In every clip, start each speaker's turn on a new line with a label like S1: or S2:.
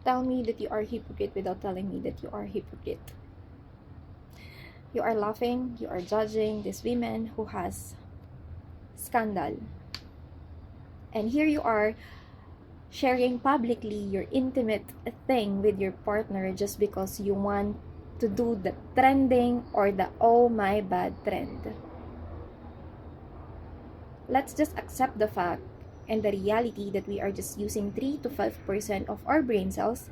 S1: tell me that you are hypocrite without telling me that you are hypocrite. You are laughing, you are judging this woman who has scandal. And here you are sharing publicly your intimate thing with your partner just because you want to do the trending or the oh my bad trend. Let's just accept the fact and the reality that we are just using 3 to 5% of our brain cells,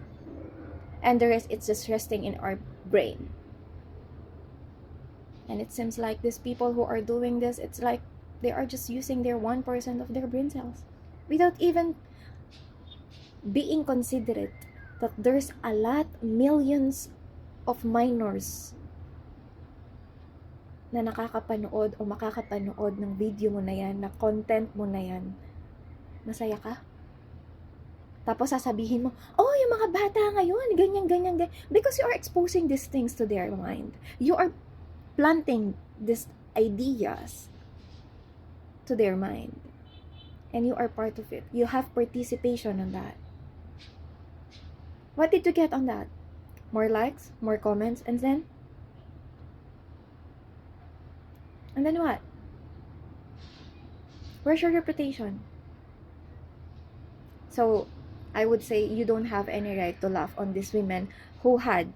S1: and the rest it's just resting in our brain. And it seems like these people who are doing this, it's like they are just using their 1% of their brain cells without even being considerate that there's a lot, millions of minors na nakakapanood o makakapanood ng video mo na yan, na content mo na yan. Masaya ka? Tapos sasabihin mo, oh, yung mga bata ngayon, ganyan. Because you are exposing these things to their mind. You are planting these ideas to their mind. And you are part of it. You have participation on that. What did you get on that? More likes, more comments, and then what? Where's your reputation? So, I would say you don't have any right to laugh on these women who had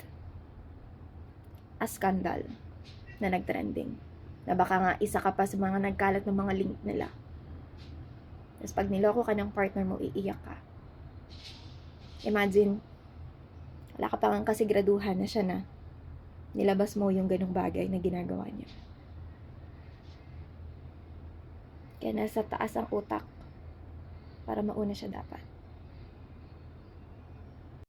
S1: a scandal na nagtrending. Na baka nga isa ka pa sa mga nagkalat ng mga link nila. Tapos pag niloko ka ng partner mo, iiyak ka. Imagine, wala ka pa nga kasiguraduhan na siya na nilabas mo yung ganung bagay na ginagawa niya. Kaya nasa taas ang utak para mauna siya dapat.